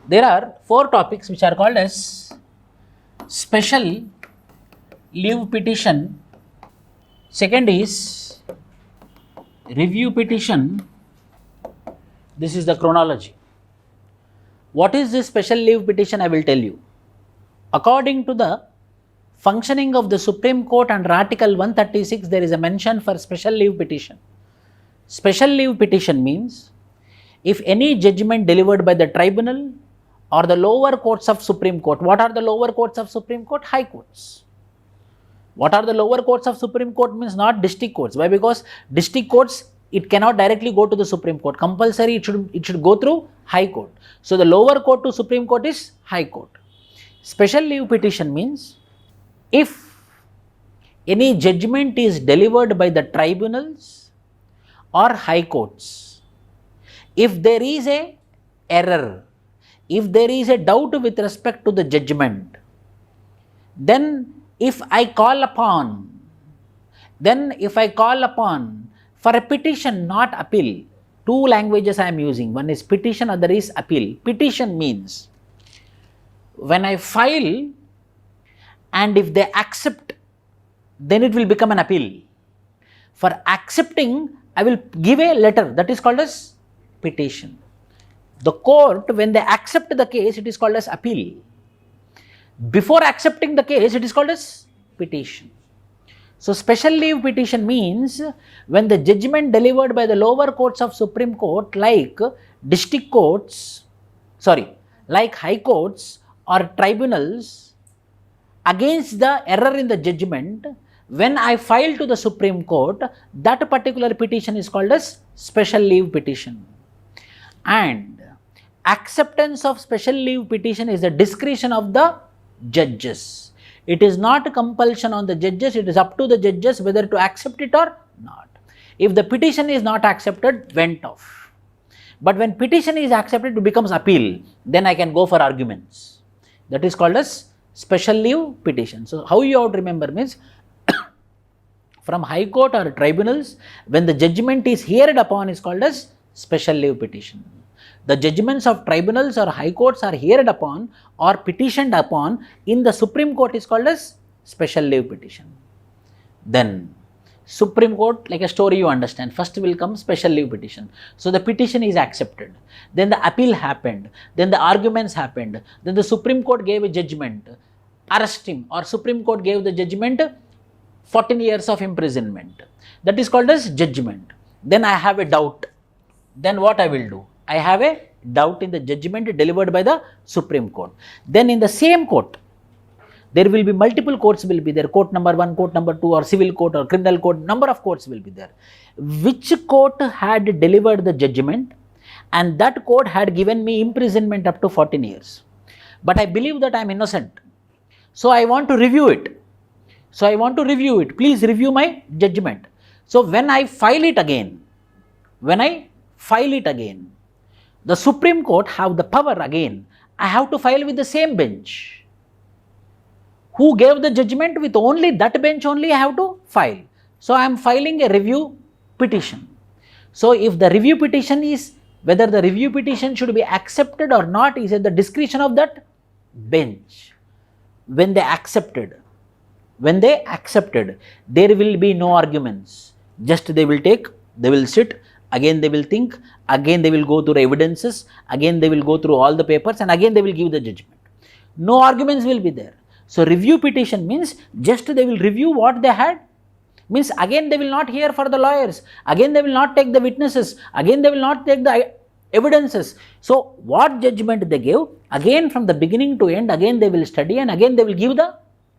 There are 4 topics which are called as special leave petition. Second is review petition. This is the chronology. What is this special leave petition? I will tell you. According to the functioning of the Supreme Court under Article 136, there is a mention for special leave petition. Special leave petition means if any judgment delivered by the tribunal or the lower courts of Supreme Court. What are the lower courts of Supreme Court? High courts. What are the lower courts of Supreme Court means not district courts. Why? Because district courts, it cannot directly go to the Supreme Court. Compulsory it should go through High Court. So the lower court to Supreme Court is High Court. Special leave petition means if any judgment is delivered by the tribunals or high courts, if there is a error, if there is a doubt with respect to the judgment, then if I call upon for a petition, not appeal, 2 languages I am using, one is petition, other is appeal. Petition means when I file and if they accept, then it will become an appeal. For accepting, I will give a letter, that is called as petition. The court, when they accept the case, it is called as appeal. Before accepting the case, it is called as petition. So special leave petition means when the judgment delivered by the lower courts of Supreme Court, like district courts, like high courts or tribunals, against the error in the judgment, when I file to the Supreme Court, that particular petition is called as special leave petition. And acceptance of special leave petition is the discretion of the judges. It is not a compulsion on the judges, it is up to the judges whether to accept it or not. If the petition is not accepted, went off. But when petition is accepted, it becomes appeal. Then I can go for arguments. That is called as special leave petition. So how you have to remember means from High Court or tribunals, when the judgment is heard upon is called as special leave petition. The judgments of tribunals or high courts are heard upon or petitioned upon in the Supreme Court is called as special leave petition. Then Supreme Court, like a story you understand, first will come special leave petition. So the petition is accepted, then the appeal happened, then the arguments happened, then the Supreme Court gave a judgment, arrest him, or Supreme Court gave the judgment 14 years of imprisonment. That is called as judgment. Then I have a doubt. Then what I will do? I have a doubt in the judgment delivered by the Supreme Court. Then in the same court, there will be multiple courts will be there. Court number 1, court number 2, or civil court or criminal court, number of courts will be there. Which court had delivered the judgment and that court had given me imprisonment up to 14 years. But I believe that I am innocent. So I want to review it. Please review my judgment. So when I file it again, the Supreme Court have the power again. I have to file with the same bench. Who gave the judgment? With only that bench only I have to file. So I am filing a review petition. So if the review petition is, whether the review petition should be accepted or not is at the discretion of that bench. When they accepted, there will be no arguments. Just they will sit, again they will think, again they will go through evidences, again they will go through all the papers, and again they will give the judgment. No arguments will be there. So review petition means just they will review what they had. Means again they will not hear for the lawyers, again they will not take the witnesses, again they will not take the evidences. So what judgment they gave, again from the beginning to end, again they will study and again they will give the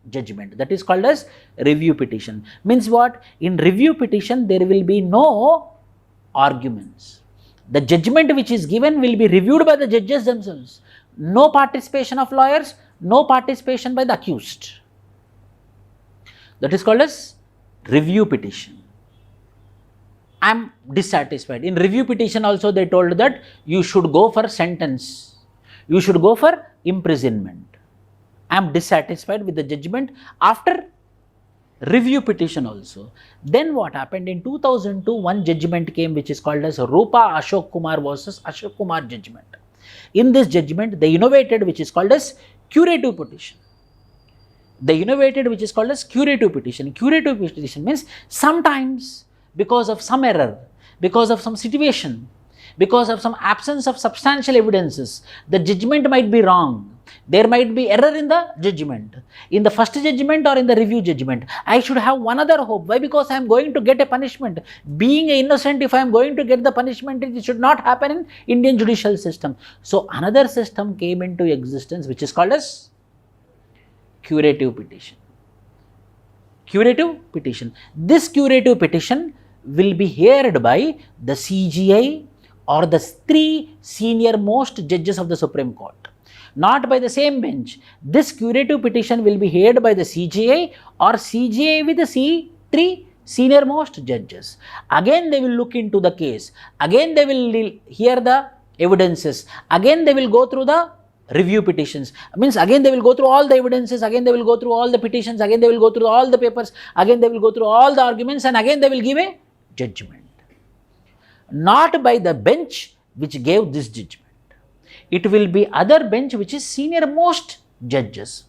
judgment. That is called as review petition. Means what? In review petition there will be no arguments. The judgment which is given will be reviewed by the judges themselves. No participation of lawyers, no participation by the accused. That is called as review petition. I am dissatisfied. In review petition also they told that you should go for sentence. You should go for imprisonment. I am dissatisfied with the judgment after review petition also. Then what happened? In 2002, one judgment came which is called as Rupa Ashok Kumar versus Ashok Kumar judgment. In this judgment, they innovated which is called as curative petition. They innovated which is called as curative petition. Curative petition means sometimes because of some error, because of some situation, because of some absence of substantial evidences, the judgment might be wrong. There might be error in the judgment. In the first judgment or in the review judgment, I should have one other hope. Why? Because I am going to get a punishment. Being innocent, if I am going to get the punishment, it should not happen in Indian judicial system. So another system came into existence which is called as curative petition. Curative petition. This curative petition will be heard by the CGI or the 3 senior most judges of the Supreme Court. Not by the same bench. This curative petition will be heard by the CGI or CGI with the 3 senior most judges. Again they will look into the case. Again they will hear the evidences. Again they will go through the review petitions. Means again they will go through all the evidences. Again they will go through all the petitions. Again they will go through all the papers. Again they will go through all the arguments, and again they will give a judgment. Not by the bench which gave this judgment. It will be other bench which is senior most judges.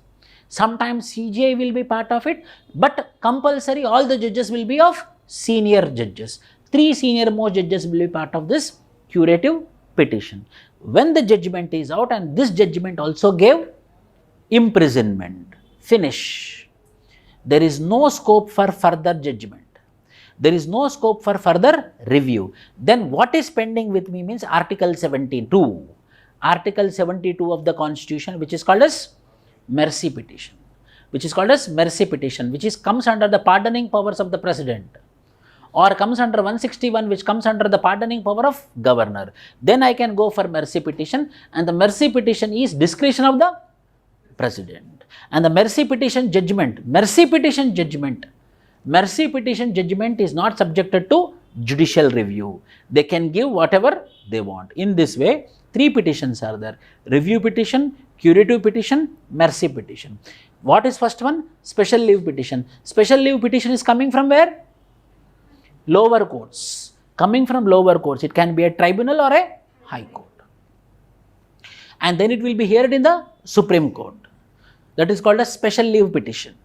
Sometimes CJI will be part of it, but compulsory all the judges will be of senior judges. 3 senior most judges will be part of this curative petition. When the judgment is out, and this judgment also gave imprisonment, finish. There is no scope for further judgment. There is no scope for further review. Then what is pending with me means Article 72. Article 72 of the Constitution, which is called as mercy petition, which comes under the pardoning powers of the President, or comes under 161, which comes under the pardoning power of Governor. Then I can go for mercy petition, and the mercy petition is discretion of the President. And the mercy petition judgment is not subjected to judicial review. They can give whatever they want. In this way, 3 petitions are there: review petition, curative petition, mercy petition. What is first one? Special leave petition. Special leave petition is coming from where? Lower courts. Coming from lower courts. It can be a tribunal or a high court. And then it will be heard in the Supreme Court. That is called a special leave petition.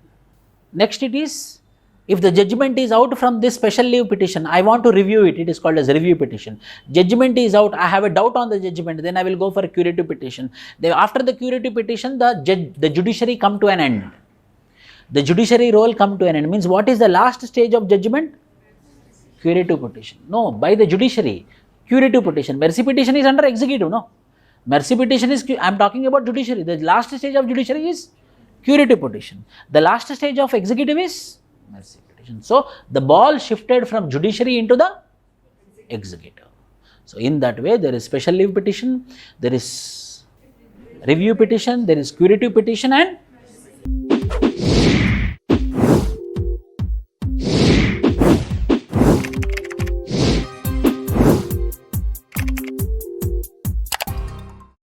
Next it is, if the judgment is out from this special leave petition, I want to review it, it is called as review petition. Judgment is out, I have a doubt on the judgment, then I will go for a curative petition. Then after the curative petition, the judiciary come to an end. The judiciary role come to an end. Means what is the last stage of judgment? Curative petition. No, by the judiciary. Curative petition. Mercy petition is under executive, no. Mercy petition is, I am talking about judiciary. The last stage of judiciary is curative petition. The last stage of executive is mercy petition. So the ball shifted from judiciary into the executive. So in that way, there is special leave petition, there is review petition, there is curative petition and